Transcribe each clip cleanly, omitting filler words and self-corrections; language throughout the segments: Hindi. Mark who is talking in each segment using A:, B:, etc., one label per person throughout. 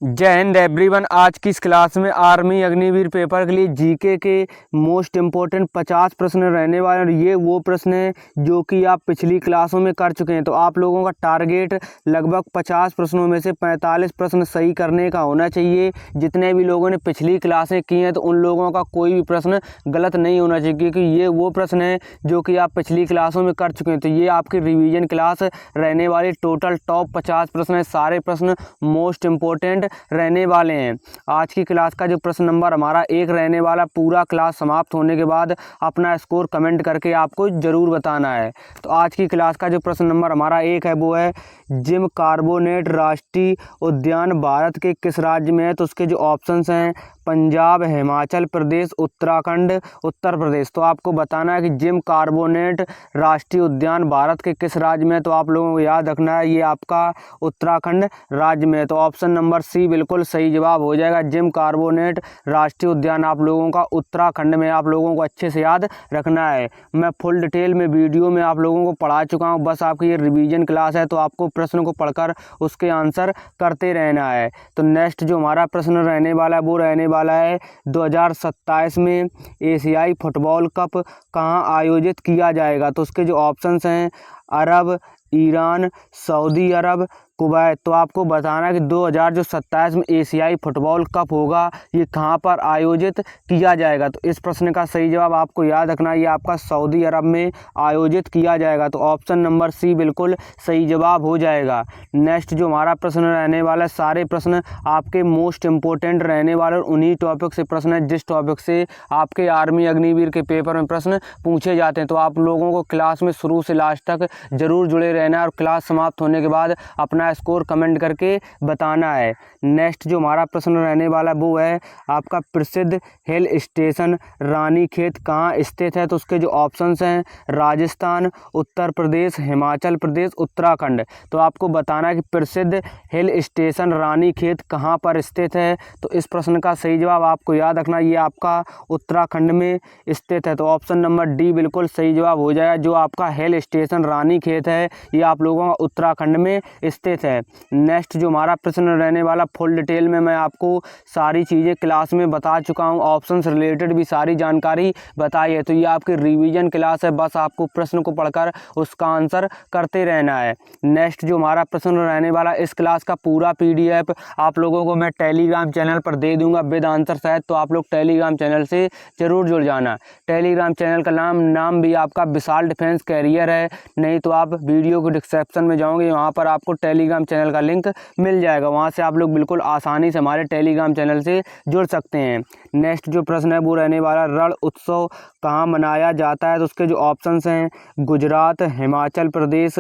A: जय हिंद एवरीवन। आज की इस क्लास में आर्मी अग्निवीर पेपर के लिए जीके के मोस्ट इम्पोर्टेंट 50 प्रश्न रहने वाले हैं और ये वो प्रश्न हैं जो कि आप पिछली क्लासों में कर चुके हैं। तो आप लोगों का टारगेट लगभग 50 प्रश्नों में से 45 प्रश्न सही करने का होना चाहिए। जितने भी लोगों ने पिछली क्लासें की हैं तो उन लोगों का कोई भी प्रश्न गलत नहीं होना चाहिए, क्योंकि ये वो प्रश्न हैं जो कि आप पिछली क्लासों में कर चुके हैं। तो ये आपकी रिवीजन क्लास रहने वाली। टोटल टॉप 50 प्रश्न है, सारे प्रश्न मोस्ट इम्पोर्टेंट रहने वाले हैं। आज की क्लास का जो प्रश्न नंबर हमारा 1 रहने वाला, पूरा क्लास समाप्त होने के बाद अपना स्कोर कमेंट करके आपको ज़रूर बताना है। तो आज की क्लास का जो प्रश्न नंबर हमारा 1 है वो है, जिम कार्बोनेट राष्ट्रीय उद्यान भारत के किस राज्य में है? तो उसके जो ऑप्शंस हैं, पंजाब, हिमाचल प्रदेश, उत्तराखंड, उत्तर प्रदेश। तो आपको बताना है कि जिम कार्बोनेट राष्ट्रीय उद्यान भारत के किस राज्य में है। तो आप लोगों को याद रखना है ये आपका उत्तराखंड राज्य में है। तो ऑप्शन नंबर सी बिल्कुल सही जवाब हो जाएगा। जिम कार्बोनेट राष्ट्रीय उद्यान आप लोगों का उत्तराखंड में, आप लोगों को अच्छे से याद रखना है। मैं फुल डिटेल में वीडियो में आप लोगों को पढ़ा चुका हूँ, बस आपकी ये रिवीजन क्लास है। तो आपको प्रश्न को पढ़कर उसके आंसर करते रहना है। तो नेक्स्ट जो हमारा प्रश्न रहने वाला है वो रहने वाला है, 2027 में एशियाई फुटबॉल कप कहाँ आयोजित किया जाएगा? तो उसके जो ऑप्शंस हैं, अरब, ईरान, सऊदी अरब, कुवैत। तो आपको बताना है कि 2027 में एशियाई फुटबॉल कप होगा, ये कहाँ पर आयोजित किया जाएगा? तो इस प्रश्न का सही जवाब आपको याद रखना है, ये आपका सऊदी अरब में आयोजित किया जाएगा। तो ऑप्शन नंबर सी बिल्कुल सही जवाब हो जाएगा। नेक्स्ट जो हमारा प्रश्न रहने वाला है, सारे प्रश्न आपके मोस्ट इम्पोर्टेंट रहने वाले और उन्हीं टॉपिक से प्रश्न है जिस टॉपिक से आपके आर्मी अग्निवीर के पेपर में प्रश्न पूछे जाते हैं। तो आप लोगों को क्लास में शुरू से लास्ट तक जरूर जुड़े रहना है और क्लास समाप्त होने के बाद अपना स्कोर कमेंट करके बताना है। नेक्स्ट जो हमारा प्रश्न रहने वाला वो है, आपका प्रसिद्ध हिल स्टेशन रानीखेत कहाँ स्थित है? तो उसके जो ऑप्शंस हैं, राजस्थान, उत्तर प्रदेश, हिमाचल प्रदेश, उत्तराखंड। तो आपको बताना है कि प्रसिद्ध हिल स्टेशन रानीखेत कहाँ पर स्थित है? तो इस प्रश्न का सही जवाब आपको याद रखना, ये आपका उत्तराखंड में स्थित है। तो ऑप्शन नंबर डी बिल्कुल सही जवाब हो जाएगा। जो आपका हिल स्टेशन रानीखेत है ये आप लोगों का उत्तराखंड में स्थित है। नेक्स्ट जो हमारा प्रश्न रहने वाला, फुल डिटेल में मैं आपको सारी चीज़ें क्लास में बता चुका हूँ, ऑप्शन से रिलेटेड भी सारी जानकारी बताई है। तो ये आपकी रिवीजन क्लास है, बस आपको प्रश्न को पढ़कर उसका आंसर करते रहना है। नेक्स्ट जो हमारा प्रश्न रहने वाला, इस क्लास का पूरा PDF आप लोगों को मैं टेलीग्राम चैनल पर दे दूंगा विद आंसर सहित। तो आप लोग टेलीग्राम चैनल से जरूर जुड़ जाना। टेलीग्राम चैनल का नाम भी आपका विशाल डिफेंस कैरियर है, नहीं तो आप वीडियो को डिस्क्रिप्शन में जाओगे, वहाँ पर आपको टेलीग्राम चैनल का लिंक मिल जाएगा, वहाँ से आप लोग बिल्कुल आसानी से हमारे टेलीग्राम चैनल से जुड़ सकते हैं। नेक्स्ट जो प्रश्न है वो रहने वाला, रण उत्सव कहाँ मनाया जाता है? तो उसके जो ऑप्शंस हैं, गुजरात, हिमाचल प्रदेश,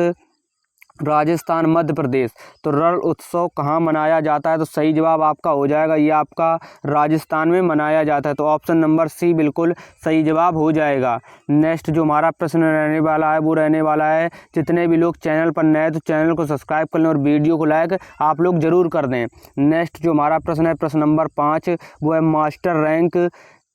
A: राजस्थान, मध्य प्रदेश। तो रण उत्सव कहाँ मनाया जाता है? तो सही जवाब आपका हो जाएगा, ये आपका राजस्थान में मनाया जाता है। तो ऑप्शन नंबर सी बिल्कुल सही जवाब हो जाएगा। नेक्स्ट जो हमारा प्रश्न रहने वाला है वो रहने वाला है, जितने भी लोग चैनल पर नए तो चैनल को सब्सक्राइब कर लें और वीडियो को लाइक आप लोग ज़रूर कर दें। नेक्स्ट जो हमारा प्रश्न है, प्रश्न नंबर 5, वो है, मास्टर रैंक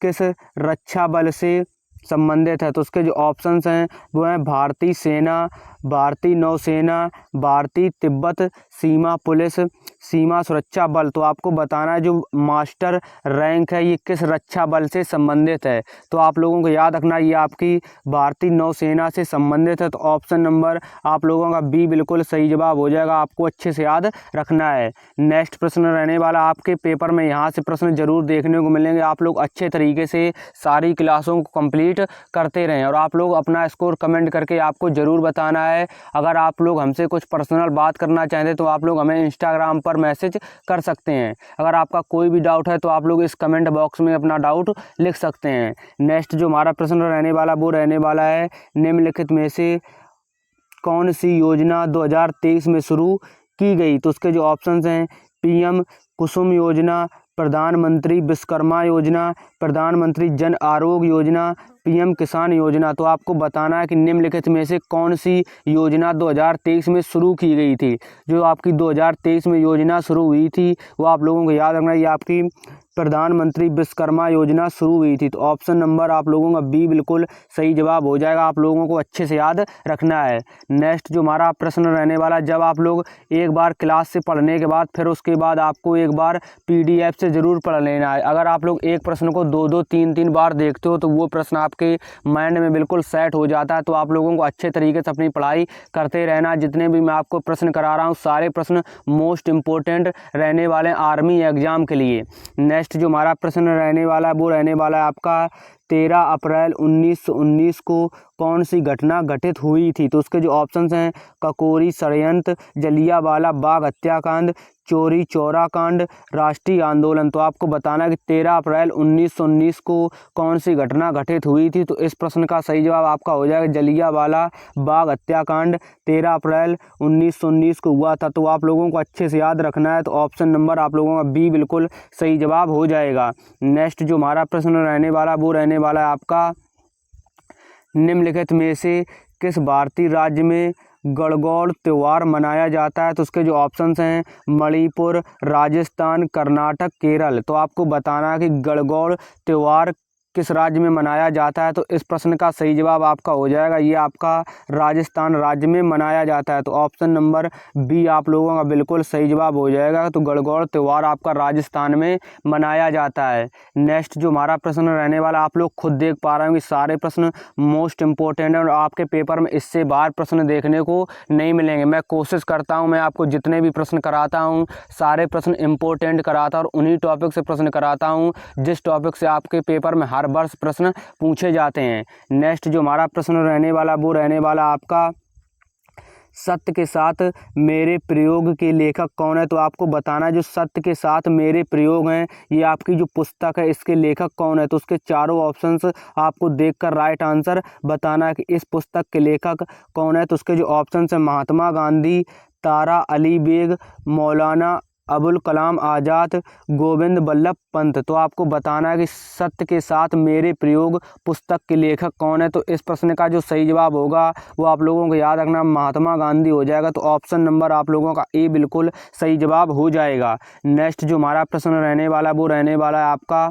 A: किस रक्षा बल से संबंधित है? तो उसके जो ऑप्शंस हैं वो हैं, भारतीय सेना, भारतीय नौसेना, भारतीय तिब्बत सीमा पुलिस, सीमा सुरक्षा बल। तो आपको बताना है जो मास्टर रैंक है ये किस रक्षा बल से संबंधित है? तो आप लोगों को याद रखना ये आपकी भारतीय नौसेना से संबंधित है। तो ऑप्शन नंबर आप लोगों का बी बिल्कुल सही जवाब हो जाएगा, आपको अच्छे से याद रखना है। नेक्स्ट प्रश्न रहने वाला, आपके पेपर में यहाँ से प्रश्न जरूर देखने को मिलेंगे। आप लोग अच्छे तरीके से सारी क्लासों को कंप्लीट करते रहें और आप लोग अपना स्कोर कमेंट करके आपको ज़रूर बताना है। अगर आप लोग हमसे कुछ पर्सनल बात करना चाहते तो आप लोग हमें इंस्टाग्राम पर मैसेज कर सकते हैं। अगर आपका कोई भी डाउट है तो आप लोग इस कमेंट बॉक्स में अपना डाउट लिख सकते हैं। नेक्स्ट जो हमारा प्रश्न रहने वाला वो रहने वाला है, निम्नलिखित में से कौन सी योजना 2023 में शुरू की गई? तो उसके जो ऑप्शंस हैं, PM कुसुम योजना, प्रधानमंत्री विश्वकर्मा योजना, प्रधानमंत्री जन आरोग्य योजना, पीएम किसान योजना। तो आपको बताना है कि निम्नलिखित में से कौन सी योजना 2023 में शुरू की गई थी। जो आपकी 2023 में योजना शुरू हुई थी वो आप लोगों को याद रखना, ये आपकी प्रधानमंत्री विश्वकर्मा योजना शुरू हुई थी। तो ऑप्शन नंबर आप लोगों का बी बिल्कुल सही जवाब हो जाएगा। आप लोगों को अच्छे से याद रखना है। नेक्स्ट जो हमारा प्रश्न रहने वाला, जब आप लोग एक बार क्लास से पढ़ने के बाद फिर उसके बाद आपको एक बार पीडीएफ से ज़रूर पढ़ लेना है। अगर आप लोग एक प्रश्न को 2-2 3-3 बार देखते हो तो वो प्रश्न आपके माइंड में बिल्कुल सेट हो जाता है। तो आप लोगों को अच्छे तरीके से अपनी पढ़ाई करते रहना। जितने भी मैं आपको प्रश्न करा रहा हूँ सारे प्रश्न मोस्ट इम्पोर्टेंट रहने वाले हैं आर्मी एग्जाम के लिए। नेक्स्ट जो हमारा प्रश्न रहने वाला है वो रहने वाला है आपका 13 अप्रैल 1919 को कौन सी घटना घटित हुई थी। तो उसके जो ऑप्शंस हैं, ककोरी षड्यंत्र, जलियांवाला बाग हत्याकांड, चौरी चौरा कांड, राष्ट्रीय आंदोलन। तो आपको बताना है कि 13 अप्रैल 1919 को कौन सी घटना घटित हुई थी। तो इस प्रश्न का सही जवाब आपका हो जाएगा जलियांवाला बाग हत्याकांड 13 अप्रैल 1919 को हुआ था। तो आप लोगों को अच्छे से याद रखना है। तो ऑप्शन नंबर आप लोगों का बी बिल्कुल सही जवाब हो जाएगा। नेक्स्ट जो हमारा प्रश्न रहने वाला वो रहने वाला है आपका, निम्नलिखित में से किस भारतीय राज्य में गणगौर त्यौहार मनाया जाता है। तो उसके जो ऑप्शंस हैं, मणिपुर, राजस्थान, कर्नाटक, केरल। तो आपको बताना है कि गणगौर त्यौहार किस राज्य में मनाया जाता है। तो इस प्रश्न का सही जवाब आपका हो जाएगा, ये आपका राजस्थान राज्य में मनाया जाता है। तो ऑप्शन नंबर बी आप लोगों का बिल्कुल सही जवाब हो जाएगा। तो गणगौर त्यौहार आपका राजस्थान में मनाया जाता है। नेक्स्ट जो हमारा प्रश्न रहने वाला, आप लोग खुद देख पा रहे हैं कि सारे प्रश्न मोस्ट इम्पोर्टेंट है और आपके पेपर में इससे बाहर प्रश्न देखने को नहीं मिलेंगे। मैं कोशिश करता हूँ, मैं आपको जितने भी प्रश्न कराता हूँ सारे प्रश्न इम्पोर्टेंट कराता और उन्हीं टॉपिक से प्रश्न कराता हूँ जिस टॉपिक से आपके पेपर में हर वर्ष प्रश्न पूछे जाते हैं। नेक्स्ट जो हमारा प्रश्न रहने वाला वो रहने वाला आपका, सत्य के साथ मेरे प्रयोग के लेखक कौन है। तो आपको बताना है जो सत्य के साथ मेरे प्रयोग हैं ये आपकी जो पुस्तक है इसके लेखक कौन है। तो उसके चारों ऑप्शंस आपको देखकर राइट आंसर बताना है कि इस पुस्तक के लेखक कौन है। तो उसके जो ऑप्शंस हैं, महात्मा गांधी, तारा अली बेग, मौलाना अबुल कलाम आज़ाद, गोविंद बल्लभ पंत। तो आपको बताना है कि सत्य के साथ मेरे प्रयोग पुस्तक के लेखक कौन है। तो इस प्रश्न का जो सही जवाब होगा वो आप लोगों को याद रखना महात्मा गांधी हो जाएगा। तो ऑप्शन नंबर आप लोगों का ए बिल्कुल सही जवाब हो जाएगा। नेक्स्ट जो हमारा प्रश्न रहने वाला वो रहने वाला है आपका,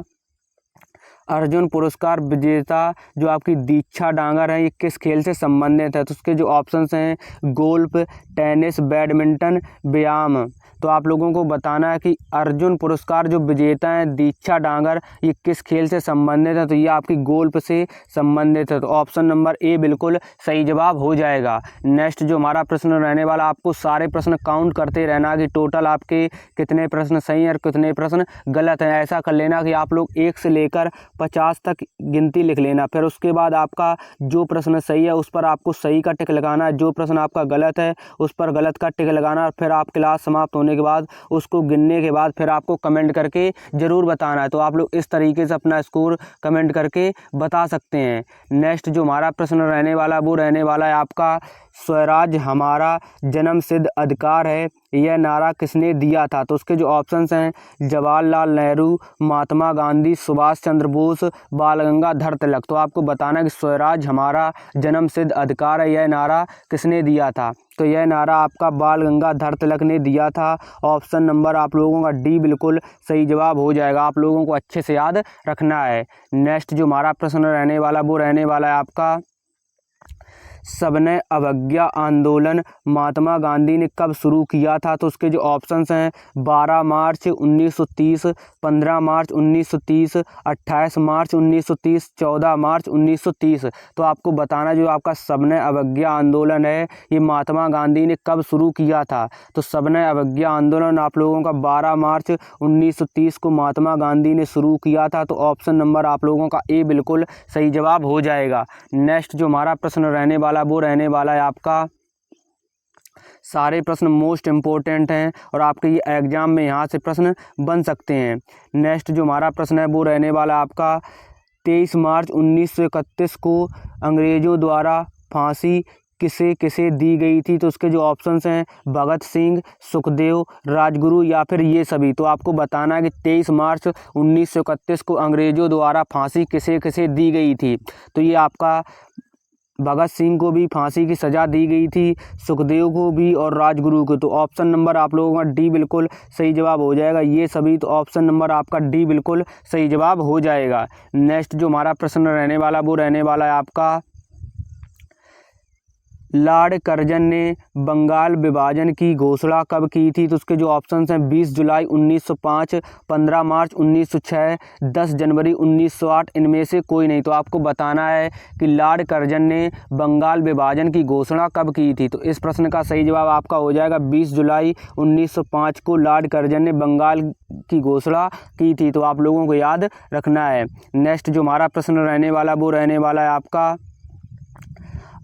A: अर्जुन पुरस्कार विजेता जो आपकी दीक्षा डांगर है ये किस खेल से संबंधित है। तो उसके जो ऑप्शंस हैं, गोल्फ, टेनिस, बैडमिंटन, व्यायाम। तो आप लोगों को बताना है कि अर्जुन पुरस्कार जो विजेता हैं दीक्षा डांगर ये किस खेल से संबंधित है। तो ये आपकी गोल्फ से संबंधित है। तो ऑप्शन नंबर ए बिल्कुल सही जवाब हो जाएगा। नेक्स्ट जो हमारा प्रश्न रहने वाला, आपको सारे प्रश्न काउंट करते रहना कि टोटल आपके कितने प्रश्न सही हैं और कितने प्रश्न गलत हैं। ऐसा कर लेना कि आप लोग 1 से लेकर 50 तक गिनती लिख लेना। फिर उसके बाद आपका जो प्रश्न सही है उस पर आपको सही का टिक लगाना है, जो प्रश्न आपका गलत है उस पर गलत का टिक लगाना। फिर आप क्लास समाप्त होने के बाद उसको गिनने के बाद फिर आपको कमेंट करके ज़रूर बताना है। तो आप लोग इस तरीके से अपना स्कोर कमेंट करके बता सकते हैं। नेक्स्ट जो हमारा प्रश्न रहने वाला वो रहने वाला है आपका, स्वराज हमारा जन्मसिद्ध अधिकार है यह नारा किसने दिया था। तो उसके जो ऑप्शंस हैं, जवाहरलाल नेहरू, महात्मा गांधी, सुभाष चंद्र बोस, बाल गंगाधर तिलक। तो आपको बताना है कि स्वराज हमारा जन्मसिद्ध अधिकार है यह नारा किसने दिया था। तो यह नारा आपका बाल गंगाधर तिलक ने दिया था। ऑप्शन नंबर आप लोगों का डी बिल्कुल सही जवाब हो जाएगा। आप लोगों को अच्छे से याद रखना है। नेक्स्ट जो हमारा प्रश्न रहने वाला वो रहने वाला है आपका, सविनय अवज्ञा आंदोलन महात्मा गांधी ने कब शुरू किया था। तो उसके जो ऑप्शंस हैं, 12 मार्च 1930, 15 मार्च 1930, 28 मार्च 1930, 14 मार्च 1930। तो आपको बताना जो आपका सविनय अवज्ञा आंदोलन है ये महात्मा गांधी ने कब शुरू किया था। तो सविनय अवज्ञा आंदोलन आप लोगों का 12 मार्च 1930 को महात्मा गांधी ने शुरू किया था। तो ऑप्शन नंबर आप लोगों का ए बिल्कुल सही जवाब हो जाएगा। नेक्स्ट जो हमारा प्रश्न रहने वाला वो रहने वाला है आपका, सारे प्रश्न मोस्ट इम्पोर्टेंट हैं और आपके ये एग्जाम में यहाँ से प्रश्न बन सकते हैं। नेक्स्ट जो हमारा प्रश्न है वो रहने वाला है आपका, 23 मार्च 1931 को अंग्रेज़ों द्वारा फांसी किसे किसे दी गई थी? तो उसके जो ऑप्शंस हैं भगत सिंह, सुखदेव, राजगुरु या फिर ये सभी। तो आपको बताना है कि 23 मार्च 1931 को अंग्रेजों द्वारा फांसी किसे किसे दी गई थी? तो ये आपका भगत सिंह को भी फांसी की सज़ा दी गई थी, सुखदेव को भी और राजगुरु को। तो ऑप्शन नंबर आप लोगों का डी बिल्कुल सही जवाब हो जाएगा, ये सभी। तो ऑप्शन नंबर आपका डी बिल्कुल सही जवाब हो जाएगा। नेक्स्ट जो हमारा प्रश्न रहने वाला वो रहने वाला है आपका, लॉर्ड कर्जन ने बंगाल विभाजन की घोषणा कब की थी? तो उसके जो ऑप्शंस हैं 20 जुलाई 1905, 15 मार्च 1906, 10 जनवरी 1908, इनमें से कोई नहीं। तो आपको बताना है कि लॉर्ड कर्जन ने बंगाल विभाजन की घोषणा कब की थी? तो इस प्रश्न का सही जवाब आपका हो जाएगा 20 जुलाई 1905 को लॉर्ड कर्जन ने बंगाल की घोषणा की थी। तो आप लोगों को याद रखना है। नेक्स्ट जो हमारा प्रश्न रहने वाला वो रहने वाला है आपका,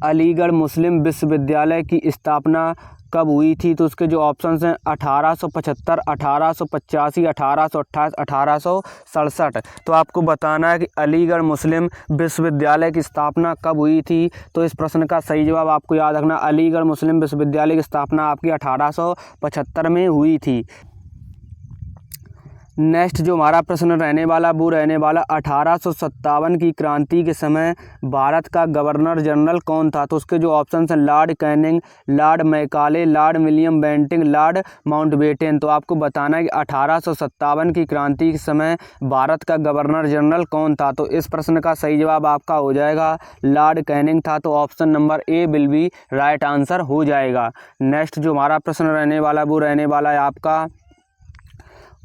A: अलीगढ़ मुस्लिम विश्वविद्यालय की स्थापना कब हुई थी? तो उसके जो ऑप्शंस हैं 1875, 1885, 1828, 1867। तो आपको बताना है कि अलीगढ़ मुस्लिम विश्वविद्यालय की स्थापना कब हुई थी? तो इस प्रश्न का सही जवाब आपको याद रखना, अलीगढ़ मुस्लिम विश्वविद्यालय की स्थापना आपकी 1875 में हुई थी। नेक्स्ट जो हमारा प्रश्न रहने वाला वो रहने वाला 1857 की क्रांति के समय भारत का गवर्नर जनरल कौन था? तो उसके जो ऑप्शंस हैं Lord Canning, Lord Macaulay, Lord William Bentinck, Lord Mountbatten. तो आपको बताना है कि 1857 की क्रांति के समय भारत का गवर्नर जनरल कौन था? तो इस प्रश्न का सही जवाब आपका हो जाएगा लॉर्ड कैनिंग था। तो option number A will be right answer हो जाएगा। नेक्स्ट जो हमारा प्रश्न रहने वाला वो रहने वाला है आपका,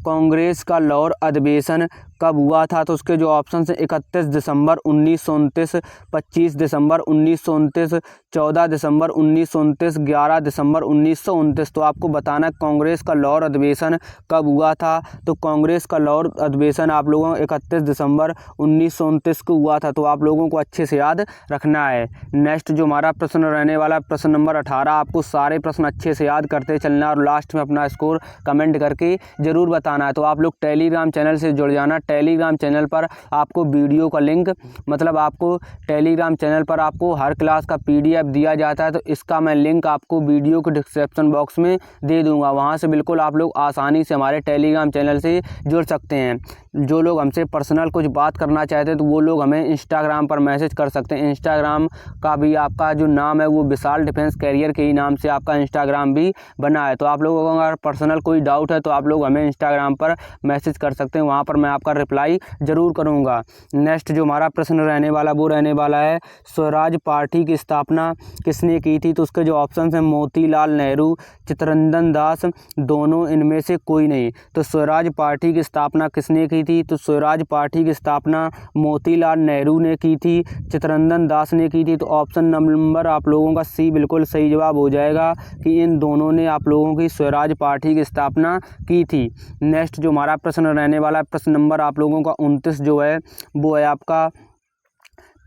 A: कांग्रेस का लाहौर अधिवेशन कब हुआ था? तो उसके जो ऑप्शन हैं 31 दिसंबर 1929, 25 दिसंबर 1929, 14 दिसंबर 1929, 11 दिसंबर 1929। तो आपको बताना है कांग्रेस का लाहौर अधिवेशन कब हुआ था? तो कांग्रेस का लाहौर अधिवेशन आप लोगों को 31 दिसंबर 1929 को हुआ था। तो आप लोगों को अच्छे से याद रखना है। नेक्स्ट जो हमारा प्रश्न रहने वाला प्रश्न नंबर 18, आपको सारे प्रश्न अच्छे से याद करते चलना और लास्ट में अपना स्कोर कमेंट करके ज़रूर बताना है। तो आप लोग टेलीग्राम चैनल से जुड़ जाना। टेलीग्राम चैनल पर आपको वीडियो का लिंक, मतलब आपको टेलीग्राम चैनल पर आपको हर क्लास का पीडीएफ दिया जाता है। तो इसका मैं लिंक आपको वीडियो के डिस्क्रिप्शन बॉक्स में दे दूंगा, वहां से बिल्कुल आप लोग आसानी से हमारे टेलीग्राम चैनल से जुड़ सकते हैं। जो लोग हमसे पर्सनल कुछ बात करना चाहते हैं तो वो लोग हमें इंस्टाग्राम पर मैसेज कर सकते हैं। इंस्टाग्राम का भी आपका जो नाम है वो विशाल डिफेंस कैरियर के ही नाम से आपका इंस्टाग्राम भी बना है। तो आप लोगों को अगर पर्सनल कोई डाउट है तो आप लोग हमें इंस्टाग्राम पर मैसेज कर सकते हैं, वहाँ पर मैं आपका रिप्लाई ज़रूर करूँगा। नेक्स्ट जो हमारा प्रश्न रहने वाला वो रहने वाला है, स्वराज पार्टी की स्थापना किसने की थी? तो उसके जो ऑप्शन हैं मोतीलाल नेहरू, चित्तरंजन दास, दोनों, इनमें से कोई नहीं। तो स्वराज पार्टी की स्थापना किसने की थी? तो स्वराज पार्टी की स्थापना मोतीलाल नेहरू ने की थी, चित्तरंजन दास ने की थी। तो ऑप्शन नंबर आप लोगों का सी बिल्कुल सही जवाब हो जाएगा कि इन दोनों ने आप लोगों की स्वराज पार्टी की स्थापना की थी। नेक्स्ट जो हमारा प्रश्न रहने वाला प्रश्न नंबर आप लोगों का 29 जो है वो है आपका,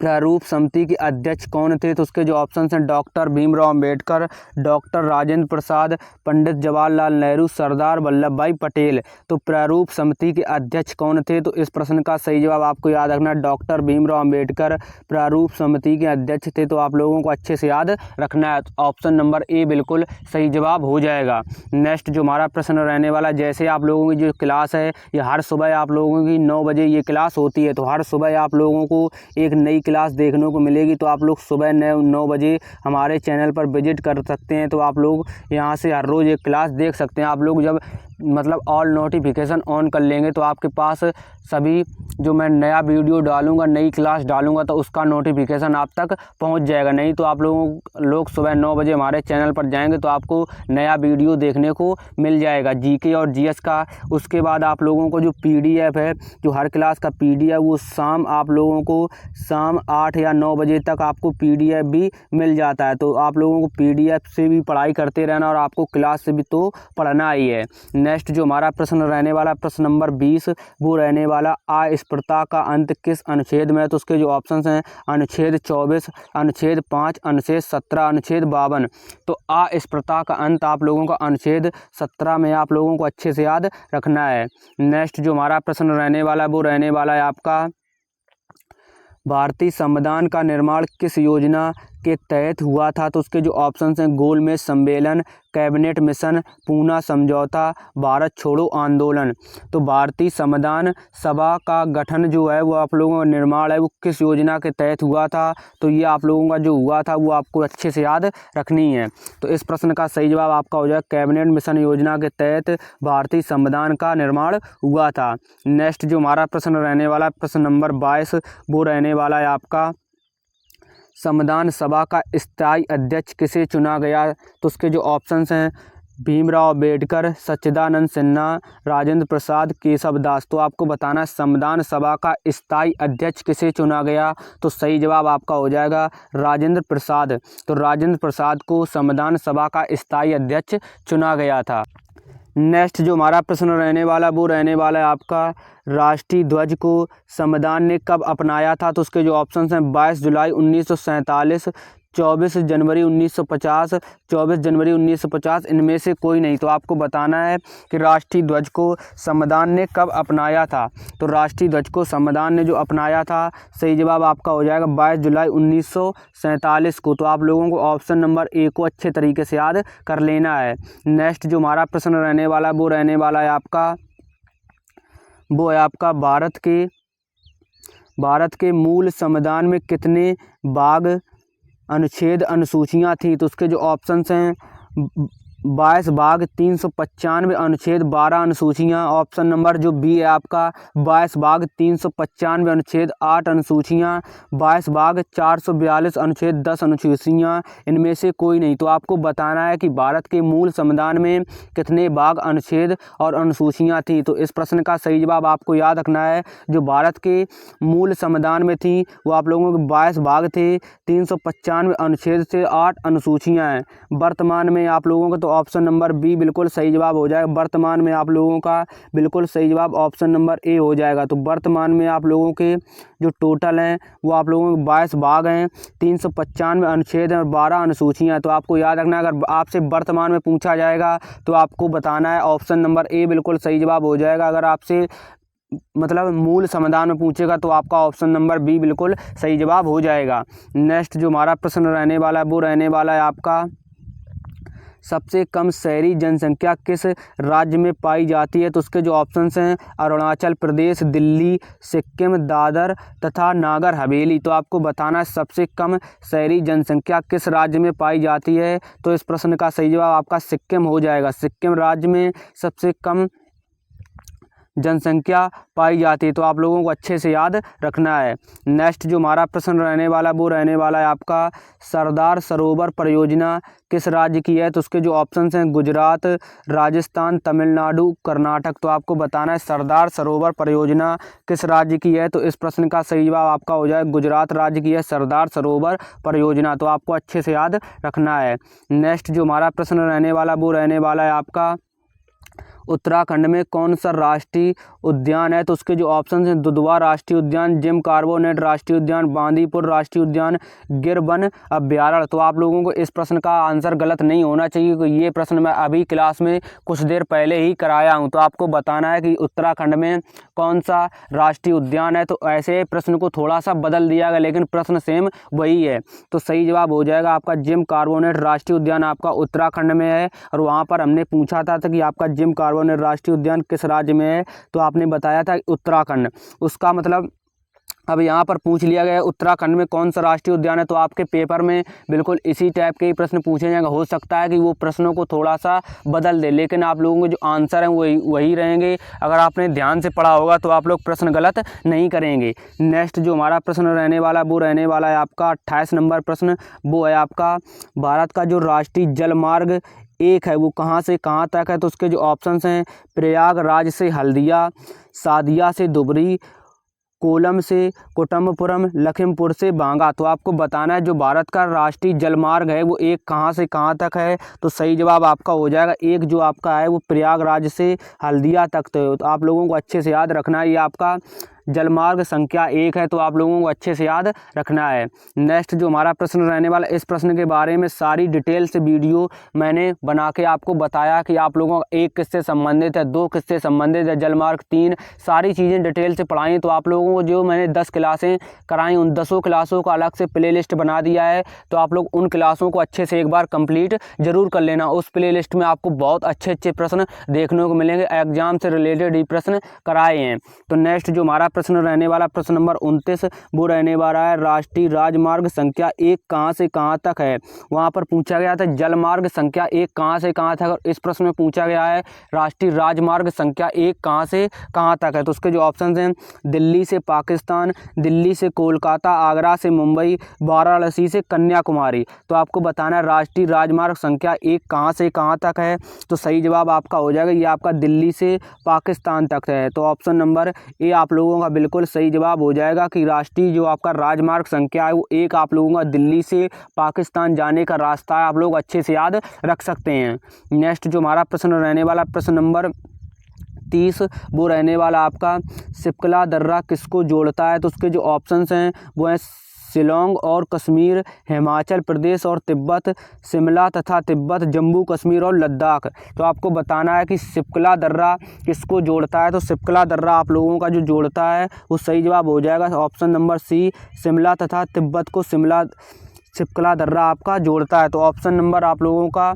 A: प्रारूप समिति के अध्यक्ष कौन थे? तो उसके जो ऑप्शन हैं डॉक्टर भीमराव अम्बेडकर, डॉक्टर राजेंद्र प्रसाद, पंडित जवाहरलाल नेहरू, सरदार वल्लभ भाई पटेल। तो प्रारूप समिति के अध्यक्ष कौन थे? तो इस प्रश्न का सही जवाब आपको याद रखना, डॉक्टर भीमराव अम्बेडकर प्रारूप समिति के अध्यक्ष थे। तो आप लोगों को अच्छे से याद रखना है। ऑप्शन नंबर ए बिल्कुल सही जवाब हो जाएगा। नेक्स्ट जो हमारा प्रश्न रहने वाला, जैसे आप लोगों की जो क्लास है ये हर सुबह आप लोगों की 9 बजे ये क्लास होती है, तो हर सुबह आप लोगों को एक नई क्लास देखने को मिलेगी। तो आप लोग सुबह 9 बजे हमारे चैनल पर विजिट कर सकते हैं। तो आप लोग यहाँ से हर रोज़ एक क्लास देख सकते हैं। आप लोग जब मतलब ऑल नोटिफिकेशन ऑन कर लेंगे तो आपके पास सभी जो मैं नया वीडियो डालूंगा, नई क्लास डालूंगा, तो उसका नोटिफिकेशन आप तक पहुंच जाएगा। नहीं तो आप लोग सुबह 9 बजे हमारे चैनल पर जाएंगे तो आपको नया वीडियो देखने को मिल जाएगा जीके और जीएस का। उसके बाद आप लोगों को जो पीडीएफ है, जो हर क्लास का पीडीएफ, वो शाम आप लोगों को शाम 8 या 9 बजे तक आपको पीडीएफ भी मिल जाता है। तो आप लोगों को पीडीएफ से भी पढ़ाई करते रहना और आपको क्लास से भी तो पढ़ना ही है। नेक्स्ट जो हमारा प्रश्न रहने वाला प्रश्न नंबर 20 वो रहने वाला, अस्पृश्यता का अंत किस अनुच्छेद में है? तो उसके जो ऑप्शंस हैं अनुच्छेद 24, अनुच्छेद 5, अनुच्छेद 17, अनुच्छेद 52। तो अस्पृश्यता का अंत आप लोगों का अनुच्छेद 17 में आप लोगों को अच्छे से याद रखना है। नेक्स्ट जो हमारा प्रश्न रहने वाला वो रहने वाला है आपका, भारतीय संविधान का निर्माण किस योजना के तहत हुआ था? तो उसके जो ऑप्शन हैं गोलमेज सम्मेलन, कैबिनेट मिशन, पूना समझौता, भारत छोड़ो आंदोलन। तो भारतीय संविधान सभा का गठन जो है वो आप लोगों का निर्माण है वो किस योजना के तहत हुआ था? तो ये आप लोगों का जो हुआ था वो आपको अच्छे से याद रखनी है। तो इस प्रश्न का सही जवाब आपका हो जाएगा कैबिनेट मिशन योजना के तहत भारतीय संविधान का निर्माण हुआ था। नेक्स्ट जो हमारा प्रश्न रहने वाला है प्रश्न नंबर 22 वो रहने वाला है आपका संविधान सभा का स्थायी अध्यक्ष किसे चुना गया? तो उसके जो ऑप्शंस हैं भीमराव अंबेडकर, सच्चिदानंद सिन्हा, राजेंद्र प्रसाद, केशव दास। तो आपको बताना है संविधान सभा का स्थायी अध्यक्ष किसे चुना गया? तो सही जवाब आपका हो जाएगा राजेंद्र प्रसाद। तो राजेंद्र प्रसाद को संविधान सभा का स्थायी अध्यक्ष चुना गया था। नेक्स्ट जो हमारा प्रश्न रहने वाला वो रहने वाला है आपका राष्ट्रीय ध्वज को संविधान ने कब अपनाया था? तो उसके जो ऑप्शंस हैं 22 जुलाई 1947, 24 जनवरी 1950, 24 जनवरी 1950, इनमें से कोई नहीं। तो आपको बताना है कि राष्ट्रीय ध्वज को संविधान ने कब अपनाया था? तो राष्ट्रीय ध्वज को संविधान ने जो अपनाया था सही जवाब आपका हो जाएगा 22 जुलाई 1947 को। तो आप लोगों को ऑप्शन नंबर ए को अच्छे तरीके से याद कर लेना है। नेक्स्ट जो हमारा प्रश्न रहने वाला वो रहने वाला है आपका भारत के मूल संविधान में कितने भाग अनुच्छेद अनुसूचियाँ थी? तो उसके जो ऑप्शंस हैं 22 भाग, 395 अनुच्छेद, 12 अनुसूचियाँ। ऑप्शन नंबर जो बी है आपका 22 भाग, 395 अनुच्छेद, 8 अनुसूचियाँ, 22 भाग, 442 अनुच्छेद, 10 अनुसूचियाँ, इनमें से कोई नहीं। तो आपको बताना है कि भारत के मूल संविधान में कितने भाग, अनुच्छेद और अनुसूचियाँ थी। तो इस प्रश्न का सही जवाब आपको याद रखना है जो भारत के मूल संविधान में थी वो आप लोगों के 22 भाग थे, 395 अनुच्छेद थे, 8 अनुसूचियाँ हैं। वर्तमान में आप लोगों को तो ऑप्शन नंबर बी बिल्कुल सही जवाब हो जाएगा। वर्तमान में आप लोगों का बिल्कुल सही जवाब ऑप्शन नंबर ए हो जाएगा। तो वर्तमान में आप लोगों के जो टोटल हैं वो आप लोगों के 22 भाग हैं, 395 अनुच्छेद हैं और 12 अनुसूचियाँ। तो आपको याद रखना है अगर आपसे वर्तमान में पूछा जाएगा तो आपको बताना है ऑप्शन नंबर ए बिल्कुल सही जवाब हो जाएगा। अगर आपसे मतलब मूल संविधान में पूछेगा तो आपका ऑप्शन नंबर बी बिल्कुल सही जवाब हो जाएगा। नेक्स्ट जो हमारा प्रश्न रहने वाला है वो रहने वाला है आपका सबसे कम शहरी जनसंख्या किस राज्य में पाई जाती है? तो उसके जो ऑप्शंस हैं अरुणाचल प्रदेश, दिल्ली, सिक्किम, दादर तथा नागर हवेली। तो आपको बताना है सबसे कम शहरी जनसंख्या किस राज्य में पाई जाती है? तो इस प्रश्न का सही जवाब आपका सिक्किम हो जाएगा। सिक्किम राज्य में सबसे कम जनसंख्या पाई जाती है। तो आप लोगों को अच्छे से याद रखना है। नेक्स्ट जो हमारा प्रश्न रहने वाला वो रहने वाला है आपका सरदार सरोवर परियोजना किस राज्य की है? तो उसके जो ऑप्शंस हैं गुजरात, राजस्थान, तमिलनाडु, कर्नाटक। तो आपको बताना है सरदार सरोवर परियोजना किस राज्य की है? तो इस प्रश्न का सही जवाब आपका हो जाए गुजरात राज्य की है सरदार सरोवर परियोजना। तो आपको अच्छे से याद रखना है। नेक्स्ट जो हमारा प्रश्न रहने वाला वो रहने वाला है आपका उत्तराखंड में कौन सा राष्ट्रीय उद्यान है? तो उसके जो ऑप्शन हैं दुधवा राष्ट्रीय उद्यान, जिम कार्बोनेट राष्ट्रीय उद्यान, बांदीपुर राष्ट्रीय उद्यान, गिर वन अभ्यारण्य। तो आप लोगों को इस प्रश्न का आंसर गलत नहीं होना चाहिए क्योंकि ये प्रश्न मैं अभी क्लास में कुछ देर पहले ही कराया हूँ। तो आपको बताना है कि उत्तराखंड में कौन सा राष्ट्रीय उद्यान है। तो ऐसे प्रश्न को थोड़ा सा बदल दिया गया लेकिन प्रश्न सेम वही है। तो सही जवाब हो जाएगा आपका जिम कार्बोनेट राष्ट्रीय उद्यान आपका उत्तराखंड में है। और वहाँ पर हमने पूछा था कि आपका जिम कार्बोनेट राष्ट्रीय उद्यान किस राज्य में है? तो आपने बताया था उत्तराखंड। उसका मतलब अब यहाँ पर पूछ लिया गया उत्तराखंड में कौन सा राष्ट्रीय उद्यान है। तो आपके पेपर में बिल्कुल इसी टाइप के ही प्रश्न पूछे जाएंगे। हो सकता है कि वो प्रश्नों को थोड़ा सा बदल दे लेकिन आप लोगों के जो आंसर हैं वही रहेंगे। अगर आपने ध्यान से पढ़ा होगा तो आप लोग प्रश्न गलत नहीं करेंगे। नेक्स्ट जो हमारा प्रश्न रहने वाला वो रहने वाला है आपका 28 नंबर प्रश्न। वो है आपका भारत का जो राष्ट्रीय जलमार्ग एक है वो कहाँ से कहाँ तक है? तो उसके जो ऑप्शंस हैं प्रयागराज से हल्दिया, सादिया से धुबरी, कोलम से कुटुम्बपुरम, लखीमपुर से बांगा। तो आपको बताना है जो भारत का राष्ट्रीय जलमार्ग है वो एक कहाँ से कहाँ तक है? तो सही जवाब आपका हो जाएगा एक जो आपका है वो प्रयागराज से हल्दिया तक। तो आप लोगों को अच्छे से याद रखना है ये आपका जलमार्ग संख्या 1 है, तो आप लोगों को अच्छे से याद रखना है। नेक्स्ट जो हमारा प्रश्न रहने वाला, इस प्रश्न के बारे में सारी डिटेल से वीडियो मैंने बना के आपको बताया कि आप लोगों का 1 किससे संबंधित है, 2 किससे संबंधित है, जलमार्ग 3, सारी चीज़ें डिटेल से पढ़ाई। तो आप लोगों को जो मैंने 10 क्लासें कराई, उन 10 क्लासों का अलग से प्लेलिस्ट बना दिया है, तो आप लोग उन क्लासों को अच्छे से एक बार कंप्लीट जरूर कर लेना। उस प्लेलिस्ट में आपको बहुत अच्छे अच्छे प्रश्न देखने को मिलेंगे, एग्जाम से रिलेटेड ही प्रश्न कराए हैं। तो नेक्स्ट जो हमारा प्रश्न रहने वाला, प्रश्न नंबर 29, वो रहने वाला है राष्ट्रीय राजमार्ग संख्या 1 कहाँ से कहाँ तक है। वहाँ पर पूछा गया था जलमार्ग संख्या 1 कहाँ से कहाँ तक, और इस प्रश्न में पूछा गया है राष्ट्रीय राजमार्ग संख्या 1 कहाँ से कहाँ तक है। तो उसके जो ऑप्शन हैं, दिल्ली से पाकिस्तान, दिल्ली से कोलकाता, आगरा से मुंबई, वाराणसी से कन्याकुमारी। तो आपको बताना है राष्ट्रीय राजमार्ग संख्या 1 कहाँ से कहाँ तक है। तो सही जवाब आपका हो जाएगा, ये आपका दिल्ली से पाकिस्तान तक है। तो ऑप्शन नंबर ए आप लोगों का बिल्कुल सही जवाब हो जाएगा कि राष्ट्रीय जो आपका राजमार्ग संख्या है वो 1 आप लोगों का दिल्ली से पाकिस्तान जाने का रास्ता है, आप लोग अच्छे से याद रख सकते हैं। नेक्स्ट जो हमारा प्रश्न रहने वाला, प्रश्न नंबर 30, वो रहने वाला आपका सिपकला दर्रा किसको जोड़ता है। तो उसके जो ऑप्शंस हैं वो हैं शिलोंग और कश्मीर, हिमाचल प्रदेश और तिब्बत, शिमला तथा तिब्बत, जम्मू कश्मीर और लद्दाख। तो आपको बताना है कि सिपकला दर्रा किसको जोड़ता है। तो सिपकला दर्रा आप लोगों का जो जोड़ता है वो सही जवाब हो जाएगा ऑप्शन नंबर सी, शिमला तथा तिब्बत को सिपकला दर्रा आपका जोड़ता है। तो ऑप्शन नंबर आप लोगों का